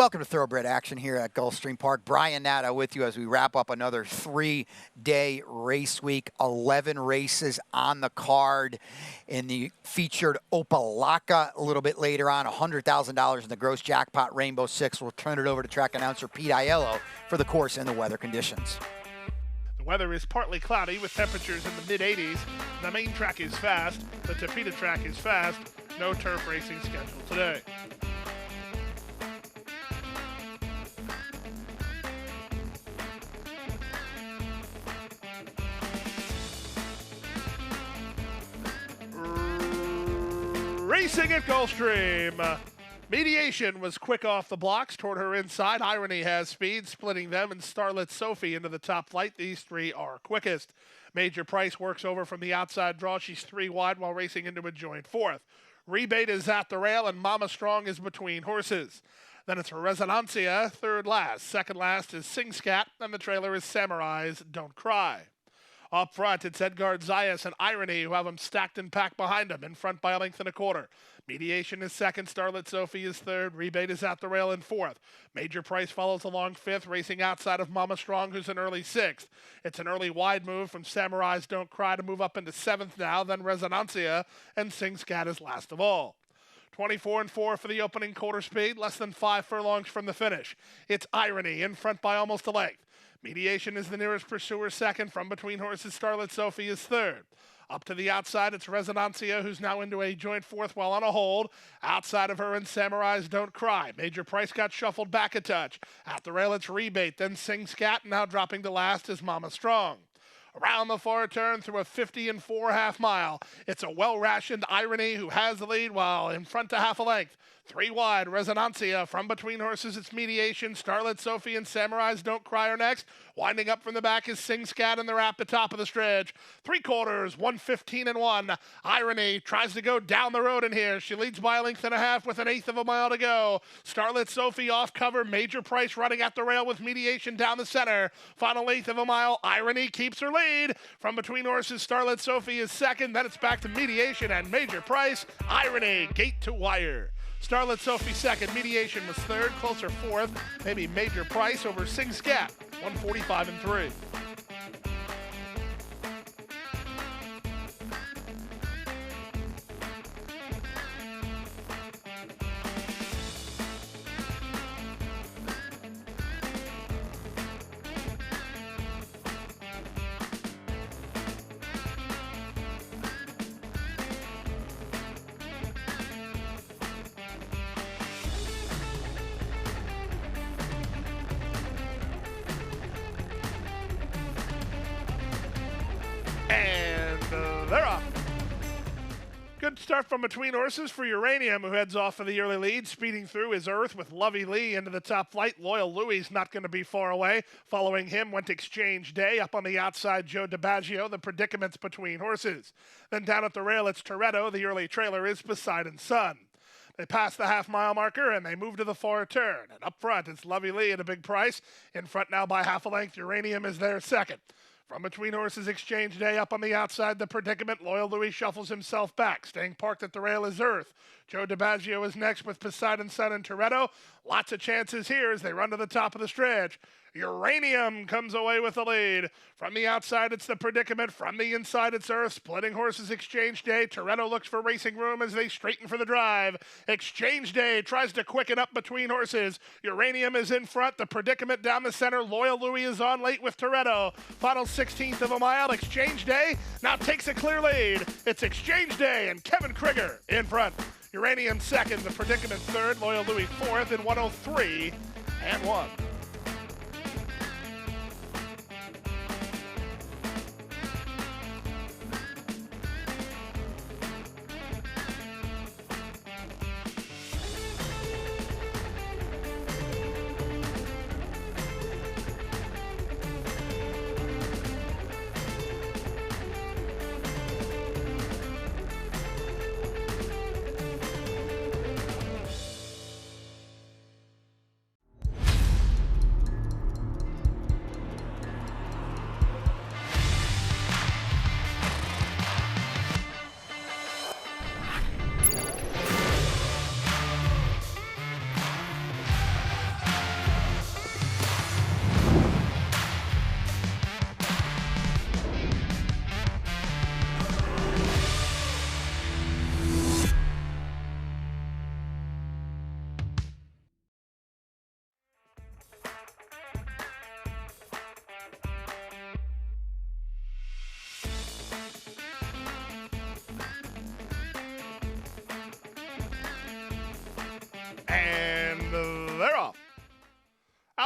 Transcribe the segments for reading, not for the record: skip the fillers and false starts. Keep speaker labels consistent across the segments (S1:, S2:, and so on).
S1: Welcome to Thoroughbred Action here at Gulfstream Park. Brian Natta with you as we wrap up another 3-day race week. 11 races on the card in the featured Opa-Locka a little bit later on. $100,000 in the gross jackpot Rainbow Six. We'll turn it over to track announcer Pete Aiello for the course and the weather conditions.
S2: The weather is partly cloudy with temperatures in the mid-80s. The main track is fast. The Tapeta track is fast. No turf racing scheduled today. Racing at Gulfstream. Mediation was quick off the blocks toward her inside. Irony has speed, splitting them, and Starlet Sophie into the top flight. These three are quickest. Major Price works over from the outside draw. She's 3 wide while racing into a joint 4th. Rebate is at the rail, and Mama Strong is between horses. Then it's Resonancia, 3rd last. 2nd last is Sing Scat, and the trailer is Samurai's Don't Cry. Up front, it's Edgard Zayas and Irony who have them stacked and packed behind them, in front by a length and a quarter. Mediation is 2nd, Starlet Sophie is 3rd, Rebate is at the rail in 4th. Major Price follows along 5th, racing outside of Mama Strong, who's an early 6th. It's an early wide move from Samurai's Don't Cry to move up into 7th now, then Resonancia, and Sing Scat is last of all. 24 and 4 for the opening quarter speed, less than 5 furlongs from the finish. It's Irony in front by almost a length. Mediation is the nearest pursuer 2nd. From between horses, Starlet Sophie is 3rd. Up to the outside, it's Resonancia, who's now into a joint 4th while on a hold. Outside of her and Samurai's Don't Cry. Major Price got shuffled back a touch. At the rail, it's Rebate, then Sing Scat, now dropping to last is Mama Strong. Around the far turn through a 50 and 4 half mile. It's a well-rationed Irony who has the lead while in front to half a length. 3 wide, Resonancia. From between horses, it's Mediation. Starlet Sophie and Samurai's Don't Cry are next. Winding up from the back is Sing Scat, and they're at the top of the stretch. 3/4, 1:15 and 1. Irony tries to go down the road in here. She leads by a length and a half with 1/8 of a mile to go. Starlet Sophie off cover. Major Price running at the rail with Mediation down the center. Final 1/8 of a mile. Irony keeps her lead. From between horses, Starlet Sophie is 2nd. Then it's back to Mediation and Major Price. Irony, gate to wire. Starlet Sophie 2nd, Mediation was 3rd, closer 4th, maybe Major Price over Sing Scat, 145 and 3. They're off. Good start from between horses for Uranium, who heads off for the early lead. Speeding through is Earth with Lovey Lee into the top flight. Loyal Louie's not going to be far away. Following him went Exchange Day. Up on the outside, Joe DiBaggio. The predicaments between horses. Then down at the rail, it's Toretto. The early trailer is Poseidon's Son. They pass the half-mile marker, and they move to the far turn. And up front, it's Lovey Lee at a big price. In front now by half a length, Uranium is there 2nd. From between horses, Exchange Day. Up on the outside, the predicament. Loyal Louis shuffles himself back. Staying parked at the rail is Earth. Joe DiBaggio is next with Poseidon's Son and Toretto. Lots of chances here as they run to the top of the stretch. Uranium comes away with the lead. From the outside, it's the predicament. From the inside, it's Earth. Splitting horses, Exchange Day. Toretto looks for racing room as they straighten for the drive. Exchange Day tries to quicken up between horses. Uranium is in front. The predicament down the center. Loyal Louis is on late with Toretto. Final 16th of a mile. Exchange Day now takes a clear lead. It's Exchange Day and Kevin Krieger in front. Uranium 2nd. The predicament 3rd. Loyal Louis 4th in 103 and 1.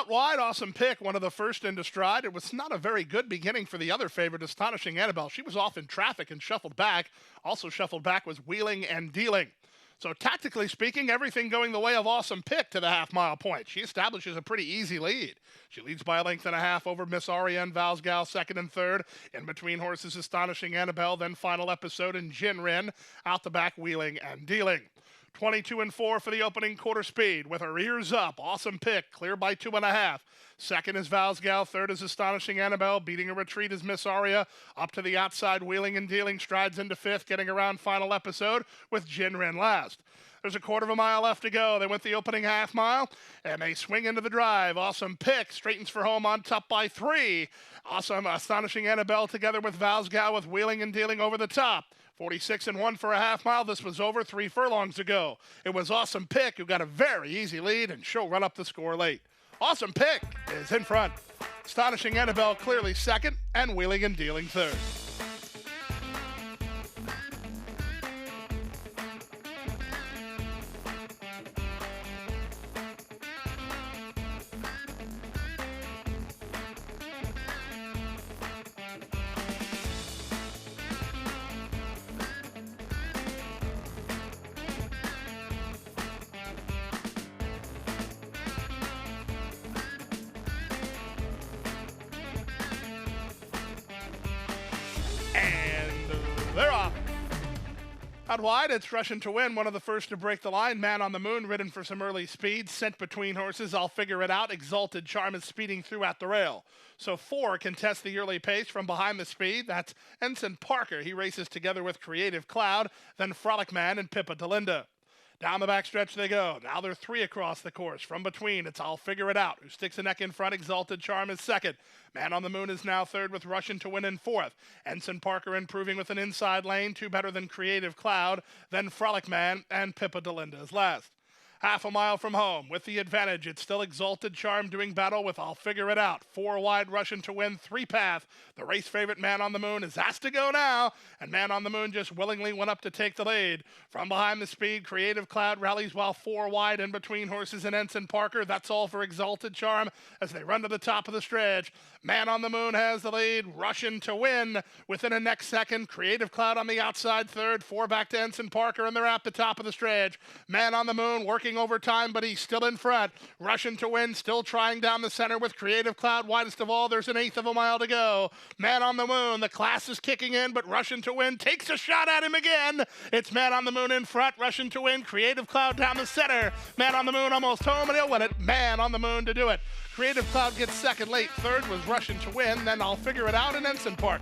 S2: Out wide, Awesome Pick, one of the first into stride. It was not a very good beginning for the other favorite, Astonishing Annabelle. She was off in traffic and shuffled back. Also shuffled back was Wheeling and Dealing. So tactically speaking, everything going the way of Awesome Pick to the half-mile point. She establishes a pretty easy lead. She leads by a length and a half over Miss Aria and Valsgal, second and third. In between horses, Astonishing Annabelle, then Final Episode and Jinrin. Out the back, Wheeling and Dealing. 22 and 4 for the opening quarter speed. With her ears up, Awesome Pick, clear by 2.5. Second is Valsgal, third is Astonishing Annabelle. Beating a retreat is Miss Aria. Up to the outside, Wheeling and Dealing strides into fifth, getting around Final Episode with Jinrin last. There's a quarter of a mile left to go. They went the opening half mile, and they swing into the drive. Awesome Pick straightens for home on top by 3. Astonishing Annabelle together with Valsgal with Wheeling and Dealing over the top. 46 and 1 for a half mile. This was over 3 furlongs ago. It was Awesome Pick who got a very easy lead, and she'll run up the score late. Awesome Pick is in front. Astonishing Annabelle clearly second, and Wheeling and Dealing third. They're off. Out wide, it's Russian to Win, one of the first to break the line. Man on the Moon, ridden for some early speed. Sent between horses, I'll Figure It Out. Exalted Charm is speeding through at the rail. So 4 contest the early pace from behind the speed. That's Ensign Parker. He races together with Creative Cloud, then Frolic Man and Pippa Delinda. Down the backstretch they go. Now they're 3 across the course. From between, it's I'll Figure It Out, who sticks a neck in front. Exalted Charm is second. Man on the Moon is now third with Russian to Win in fourth. Ensign Parker improving with an inside lane, 2 better than Creative Cloud. Then Frolic Man and Pippa Delinda is last. Half a mile from home. With the advantage, it's still Exalted Charm doing battle with I'll Figure It Out. 4 wide, Russian to Win, 3 path. The race favorite Man on the Moon is asked to go now, and Man on the Moon just willingly went up to take the lead. From behind the speed, Creative Cloud rallies while 4 wide in between horses and Ensign Parker. That's all for Exalted Charm as they run to the top of the stretch. Man on the Moon has the lead. Russian to Win within a next second. Creative Cloud on the outside third. 4 back to Ensign Parker, and they're at the top of the stretch. Man on the Moon working over time, but he's still in front. Russian to Win still trying down the center with Creative Cloud widest of all. There's an eighth of a mile to go. Man on the Moon, the class is kicking in, but Russian to Win takes a shot at him again. It's Man on the Moon in front. Russian to Win. Creative Cloud down the center. Man on the Moon almost home, and he'll win it. Man on the Moon to do it. Creative Cloud gets second late. Third was Russian to Win. Then I'll Figure It Out in Ensign Park.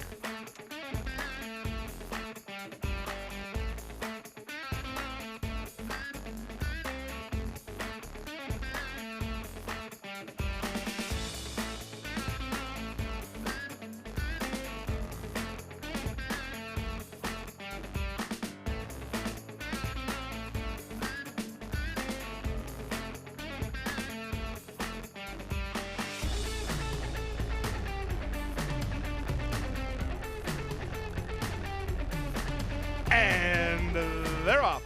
S2: And they're off.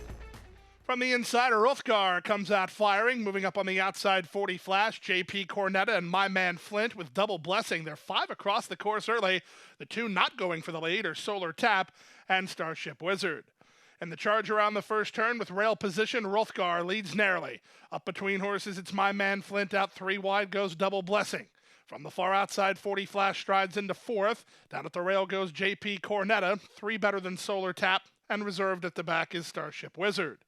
S2: From the inside, Rothgar comes out firing, moving up on the outside 40 flash. JP Cornetta and My Man Flint with double blessing. They're 5 across the course early. The 2 not going for the lead are Solar Tap and Starship Wizard. And the charge around the first turn with rail position, Rothgar leads narrowly. Up between horses, it's My Man Flint. Out 3 wide goes Double Blessing. From the far outside, 40 flash strides into fourth. Down at the rail goes JP Cornetta, 3 better than Solar Tap, and reserved at the back is Starship Wizard.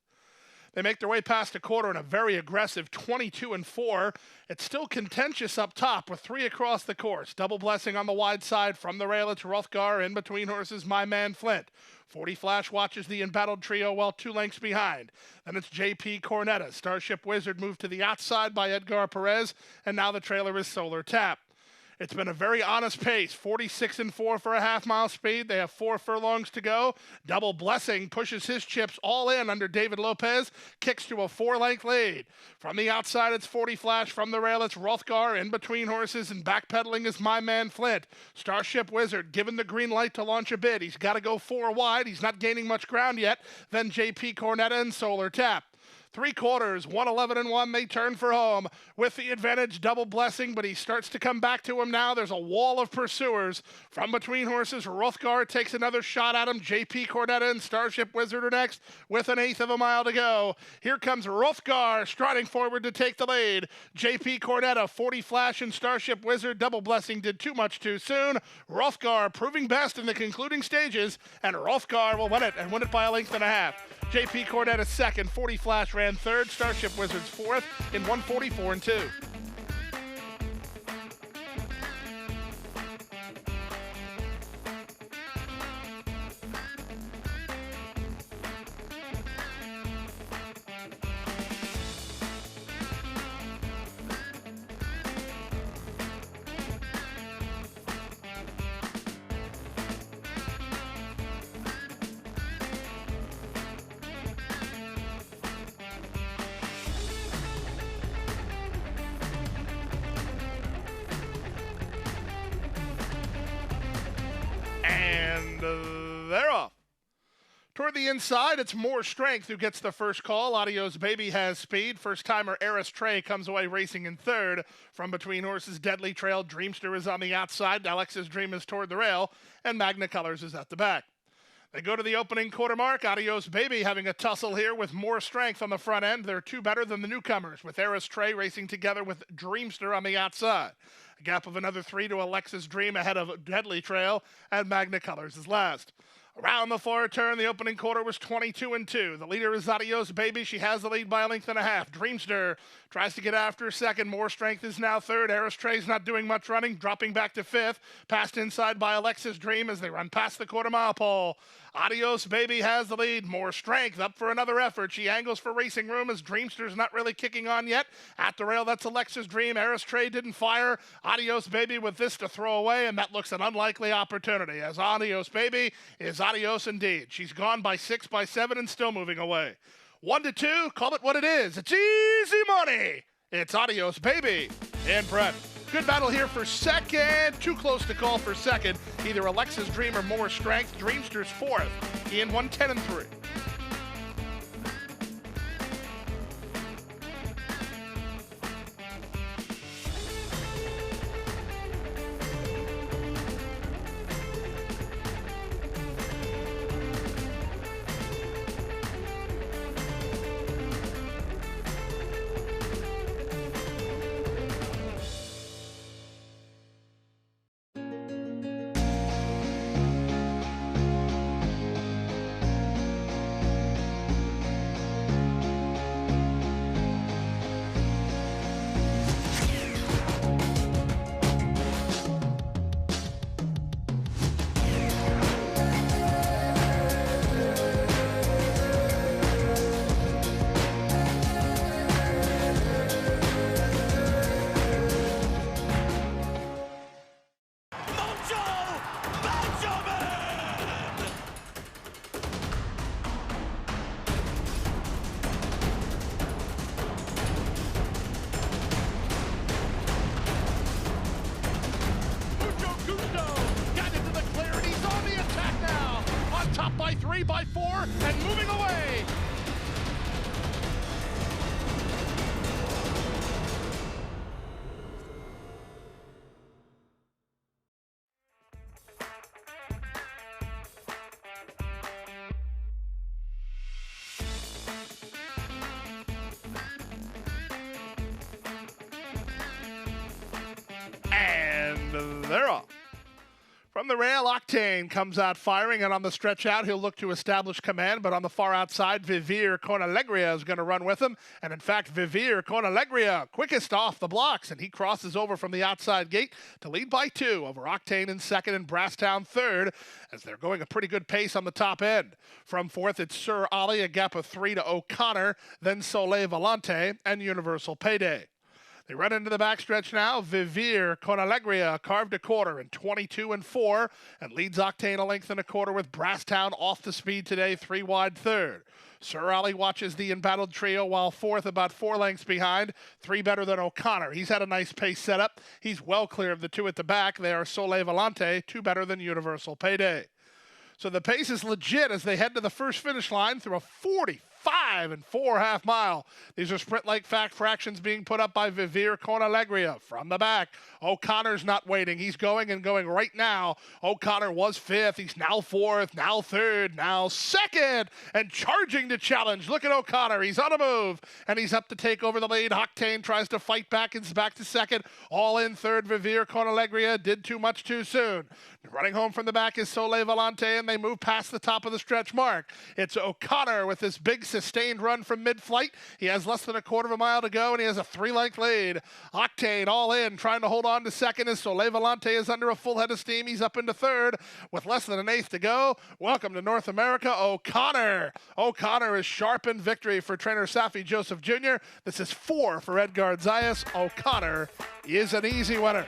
S2: They make their way past a quarter in a very aggressive 22 and 4. It's still contentious up top with 3 across the course. Double Blessing on the wide side. From the rail, it's Rothgar. In between horses, My Man Flint. 40 Flash watches the embattled trio while 2 lengths behind. Then it's JP Cornetta. Starship Wizard moved to the outside by Edgar Perez, and now the trailer is Solar Tap. It's been a very honest pace, 46 and 4 for a half-mile speed. They have 4 furlongs to go. Double Blessing pushes his chips all in under David Lopez, kicks to a 4-length lead. From the outside, it's 40 Flash. From the rail, it's Rothgar. In between horses and backpedaling is My Man Flint. Starship Wizard given the green light to launch a bid. He's got to go 4 wide. He's not gaining much ground yet. Then JP Cornetta and Solar Tap. 3 quarters, 111-1. They turn for home with the advantage. Double Blessing, but he starts to come back to him now. There's a wall of pursuers from between horses. Rothgar takes another shot at him. JP Cornetta and Starship Wizard are next with an eighth of a mile to go. Here comes Rothgar striding forward to take the lead. JP Cornetta, 40 Flash and Starship Wizard. Double Blessing did too much too soon. Rothgar proving best in the concluding stages, and Rothgar will win it and win it by a length and a half. JP Cornetta second, 40 Flash ran third, Starship Wizards fourth in 144 and 2. And they're off. Toward the inside, it's More Strength who gets the first call. Adios Baby has speed. First-timer Eris Trey comes away racing in third. From between horses, Deadly Trail, Dreamster is on the outside. Alexa's Dream is toward the rail, and Magna Colors is at the back. They go to the opening quarter mark. Adios Baby having a tussle here with More Strength on the front end. They're two better than the newcomers, with Eris Trey racing together with Dreamster on the outside. A gap of another 3 to Alexa's Dream ahead of Deadly Trail, and Magna Colors is last. Around the far turn, the opening quarter was 22 and 2. The leader is Adios Baby. She has the lead by a length and a half. Dreamster tries to get after second. More Strength is now third. Eris Trey's not doing much running, dropping back to fifth. Passed inside by Alexa's Dream as they run past the quarter-mile pole. Adios Baby has the lead. More Strength up for another effort. She angles for racing room as Dreamster's not really kicking on yet. At the rail, that's Alexa's Dream. Eris Trey didn't fire. Adios Baby with this to throw away, and that looks an unlikely opportunity, as Adios Baby is adios indeed. She's gone by 6, by 7, and still moving away. 1 to 2, call it what it is. It's easy money. It's Adios Baby and Brett. Good battle here for second. Too close to call for second. Either Alexa's Dream or More Strength. Dreamster's fourth in 110 and 3. By 3, by 4, and moving away. And they're off. From the rail, Octane comes out firing, and on the stretch out, he'll look to establish command, but on the far outside, Vivir Conalegria is going to run with him, and in fact, Vivir Conalegria, quickest off the blocks, and he crosses over from the outside gate to lead by 2 over Octane in second and Brasstown third, as they're going a pretty good pace on the top end. From fourth, it's Sir Ali, a gap of 3 to O'Connor, then Soleil Volante, and Universal Payday. They run into the backstretch now. Vivir Conalegria carved a quarter in 22 and 4 and leads Octane a length and a quarter with Brasstown off the speed today, 3 wide third. Sir Ali watches the embattled trio while fourth about 4 lengths behind, 3 better than O'Connor. He's had a nice pace setup. He's well clear of the 2 at the back. They are Soleil Volante, 2 better than Universal Payday. So the pace is legit as they head to the first finish line through a 40 5 and 4/2 mile. These are sprint-like fractions being put up by Vivir con Alegria. From the back, O'Connor's not waiting. He's going right now. O'Connor was 5th. He's now 4th, now 3rd, now 2nd, and charging to challenge. Look at O'Connor. He's on a move, and he's up to take over the lead. Octane tries to fight back and is back to 2nd. All in 3rd, Vivir con Alegria did too much too soon. Running home from the back is Sole Volante, and they move past the top of the stretch mark. It's O'Connor with this big sustained run from mid-flight. He has less than a quarter of a mile to go, and he has a 3-length lead. Octane all in, trying to hold on to 2nd as Sole Volante is under a full head of steam. He's up into 3rd with less than an 1/8 to go. Welcome to North America, O'Connor. O'Connor is sharp in victory for trainer Safi Joseph Jr. This is 4 for Edgar Zayas. O'Connor is an easy winner.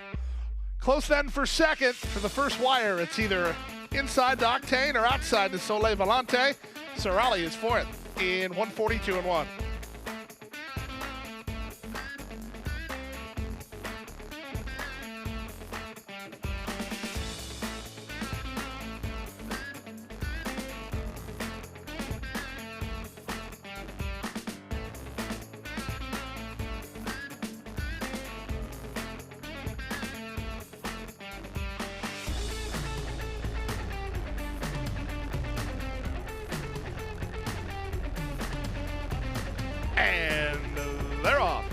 S2: Close then for 2nd. For the first wire, it's either inside to Octane or outside to Sole Volante. Sorali is 4th in 1:42.1. And they're off.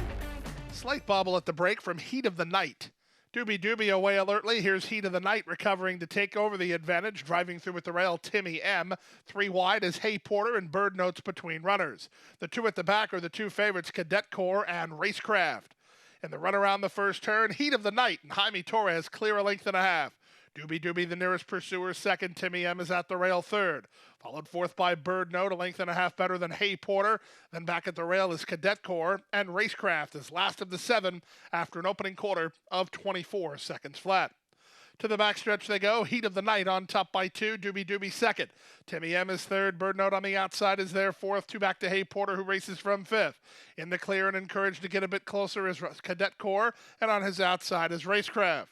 S2: Slight bobble at the break from Heat of the Night. Doobie away alertly. Here's Heat of the Night recovering to take over the advantage. Driving through with the rail, Timmy M. 3 wide is Hay Porter and Bird Notes between runners. The 2 at the back are the 2 favorites, Cadet Corps and Racecraft. In the run around the first turn, Heat of the Night and Jaime Torres clear a 1.5 lengths. Doobie the nearest pursuer, 2nd. Timmy M is at the rail, 3rd. Followed 4th by Bird Note, a 1.5 lengths better than Hay Porter. Then back at the rail is Cadet Corps, and Racecraft is last of the 7 after an opening quarter of 24 seconds flat. To the backstretch they go. Heat of the Night on top by 2. Doobie 2nd. Timmy M is 3rd. Bird Note on the outside is there 4th. 2 back to Hay Porter, who races from 5th. In the clear and encouraged to get a bit closer is Cadet Corps, and on his outside is Racecraft.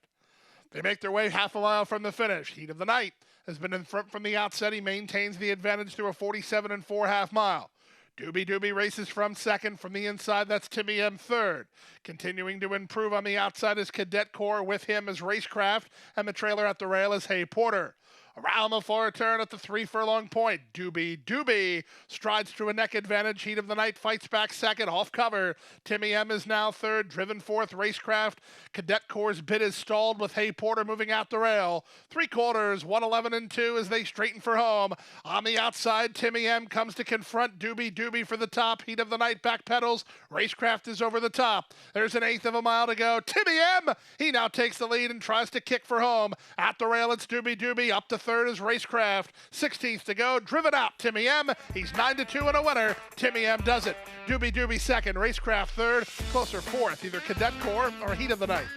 S2: They make their way 1/2 mile from the finish. Heat of the Night has been in front from the outset. He maintains the advantage through a 47 and 4/2 mile. Doobie races from 2nd. From the inside, that's Timmy M 3rd. Continuing to improve on the outside is Cadet Corps. With him is Racecraft, and the trailer at the rail is Hay Porter. Around the far turn at the 3 furlong point, Doobie strides to a neck advantage. Heat of the Night fights back 2nd, off cover. Timmy M is now 3rd, driven 4th, Racecraft. Cadet Corps' bid is stalled with Hay Porter moving out the rail. 3/4, 1:11 and 2 as they straighten for home. On the outside, Timmy M comes to confront Doobie for the top. Heat of the Night back pedals. Racecraft is over the top. There's an 1/8 of a mile to go. Timmy M, he now takes the lead and tries to kick for home. At the rail, it's Doobie up to 3rd is Racecraft. 16th to go. Driven out, Timmy M. He's 9-2 and a winner. Timmy M does it. Doobie 2nd. Racecraft 3rd. Closer 4th. Either Cadet Corps or Heat of the Night.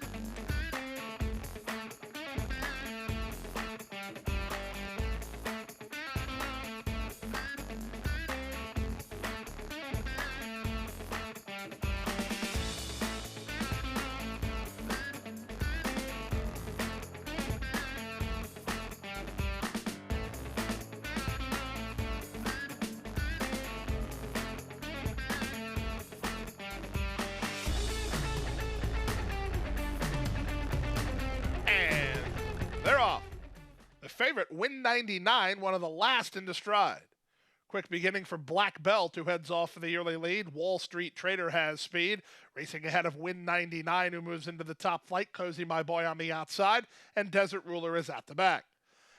S2: They're off. The favorite, Win 99, one of the last into stride. Quick beginning for Black Belt, who heads off for the early lead. Wall Street Trader has speed, racing ahead of Win 99, who moves into the top flight. Cozy My Boy on the outside, and Desert Ruler is at the back.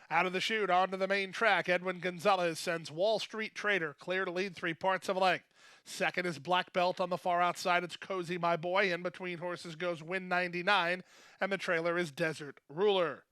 S2: Out of the chute, onto the main track, Edwin Gonzalez sends Wall Street Trader clear to lead 3/4 of a length. 2nd is Black Belt on the far outside. It's Cozy My Boy. In between horses goes Win 99, and the trailer is Desert Ruler.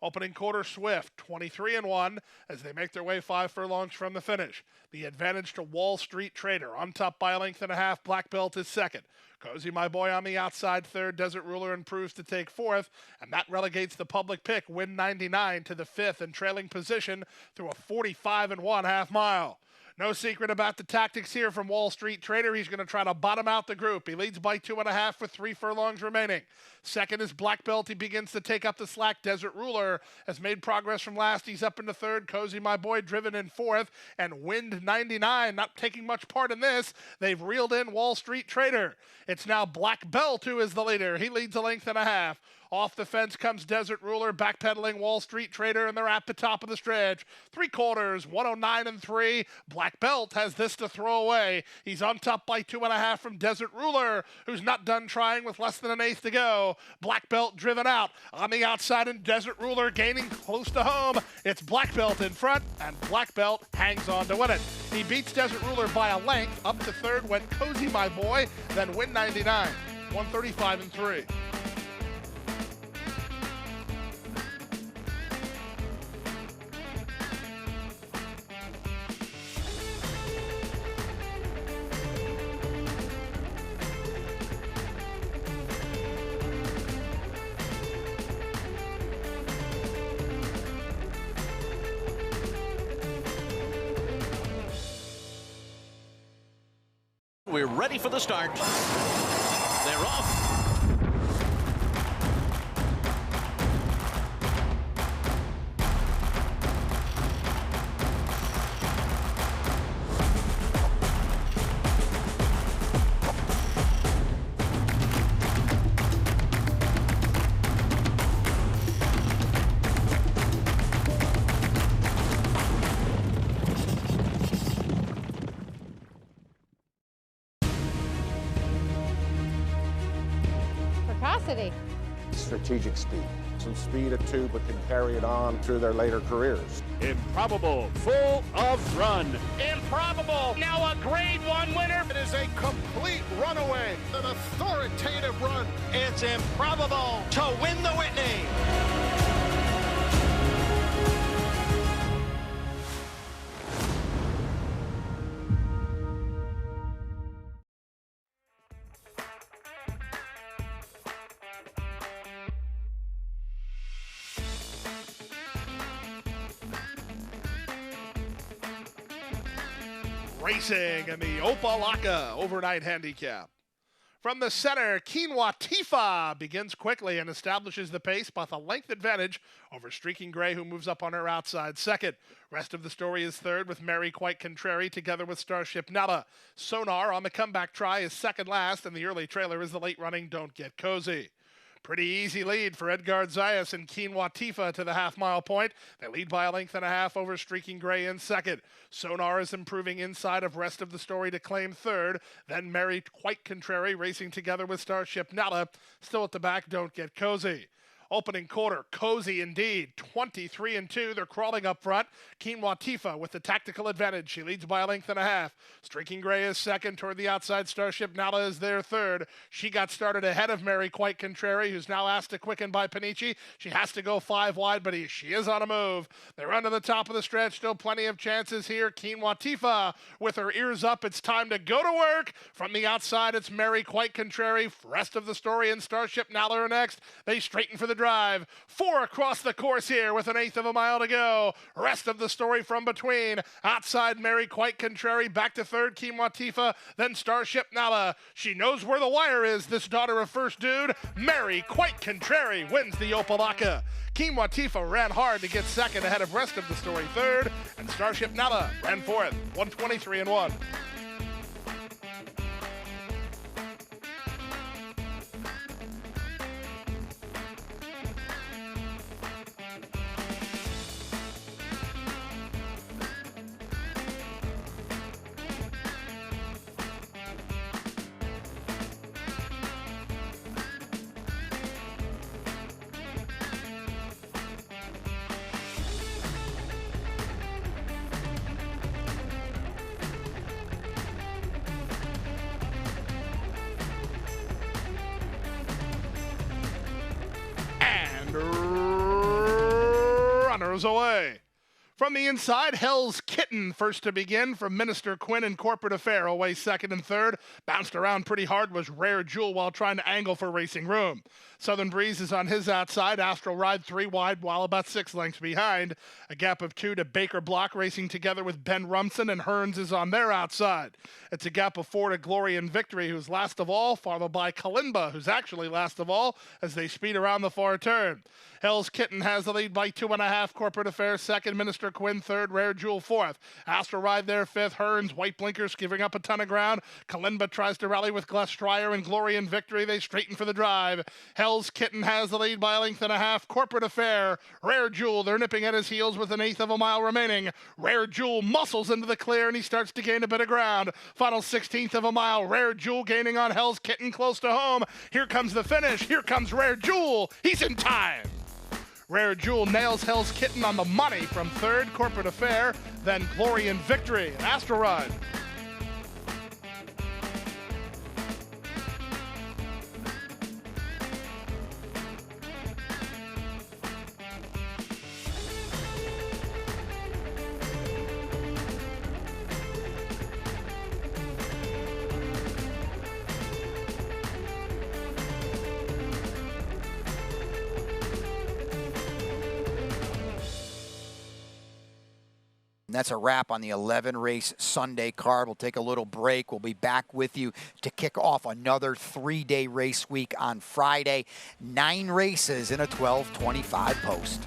S2: Opening quarter swift, 23 and 1 as they make their way 5 furlongs from the finish. The advantage to Wall Street Trader. On top by 1.5 lengths, Black Belt is 2nd. Cozy My Boy on the outside 3rd. Desert Ruler improves to take 4th, and that relegates the public pick, Win 99, to the 5th and trailing position through a 45 and 1/2 mile. No secret about the tactics here from Wall Street Trader. He's going to try to bottom out the group. He leads by 2.5 with 3 furlongs remaining. Second is Black Belt. He begins to take up the slack. Desert Ruler has made progress from last. He's up into third. Cozy My Boy driven in fourth. And Wind 99 not taking much part in this. They've reeled in Wall Street Trader. It's now Black Belt who is the leader. He leads a length and a half. Off the fence comes Desert Ruler, backpedaling Wall Street Trader, and they're at the top of the stretch. 3/4, 109 and 3. Black Belt has this to throw away. He's on top by 2.5 from Desert Ruler, who's not done trying with less than an eighth to go. Black Belt driven out. On the outside, and Desert Ruler gaining close to home. It's Black Belt in front, and Black Belt hangs on to win it. He beats Desert Ruler by a length. Up to third went Cozy My Boy, then Win 99, 135 and 3.
S3: We're ready for the start. They're off.
S4: Strategic speed. Some speed at 2, but can carry it on through their later careers.
S5: Improbable, full of run.
S6: Improbable, now a grade 1 winner.
S7: It is a complete runaway, an authoritative run.
S6: It's Improbable to win the Whitney.
S2: Racing in the Opa-Locka overnight handicap. From the center, Quinoa Tifa begins quickly and establishes the pace by a length advantage over Streaking Gray, who moves up on her outside second. Rest of the story is third with Mary Quite Contrary together with Starship Nala. Sonar on the comeback try is second last, and the early trailer is the late running Don't Get Cozy. Pretty easy lead for Edgard Zayas and Quinoa Tifa to the half-mile point. They lead by a length and a half over Streaking Gray in second. Sonar is improving inside of Rest of the Story to claim third. Then Mary Quite Contrary racing together with Starship Nala. Still at the back, Don't Get Cozy. Opening quarter, cozy indeed. 23 and 2. They're crawling up front. Quinoa Tifa with the tactical advantage. She leads by a length and a half. Streaking Gray is second. Toward the outside, Starship Nala is there third. She got started ahead of Mary Quite Contrary, who's now asked to quicken by Panici. She has to go 5 wide, but she is on a move. They're under the top of the stretch. Still plenty of chances here. Quinoa Tifa with her ears up. It's time to go to work. From the outside, it's Mary Quite Contrary. Rest of the Story and Starship Nala are next. They straighten for the drive. 4 across the course here with an eighth of a mile to go. Rest of the Story from between. Outside, Mary Quite Contrary. Back to third, Quinoa Tifa. Then Starship Nala. She knows where the wire is, this daughter of First Dude. Mary Quite Contrary wins the Opa-Locka. Quinoa Tifa ran hard to get second ahead of Rest of the Story third. And Starship Nala ran fourth. 123 and 1. Runners away. From the inside, Hell's Kitten Kitten first to begin from Minister Quinn and Corporate Affair. Away second and third. Bounced around pretty hard was Rare Jewel while trying to angle for racing room. Southern Breeze is on his outside. Astral Ride 3 wide while about 6 lengths behind. A gap of 2 to Baker Block racing together with Ben Rumson, and Hearns is on their outside. It's a gap of 4 to Glory and Victory, who's last of all, followed by Kalimba, who's actually last of all, as they speed around the far turn. Hell's Kitten has the lead by 2.5. Corporate Affairs second. Minister Quinn third. Rare Jewel fourth. Astral Ride there fifth. Hearns, White Blinkers giving up a ton of ground. Kalimba tries to rally with Gles Stryer and Glory and Victory. They straighten for the drive. Hell's Kitten has the lead by a length and a half. Corporate Affair, Rare Jewel, they're nipping at his heels with 1/8 of a mile remaining. Rare Jewel muscles into the clear and he starts to gain a bit of ground. Final 16th of a mile. Rare Jewel gaining on Hell's Kitten close to home. Here comes the finish. Here comes Rare Jewel. He's in time. Rare Jewel nails Hell's Kitten on the money from third. Corporate Affair, then Glory and Victory. And Astral Ride.
S1: And that's a wrap on the 11-race Sunday card. We'll take a little break. We'll be back with you to kick off another 3-day race week on Friday. 9 races in a 12:25 post.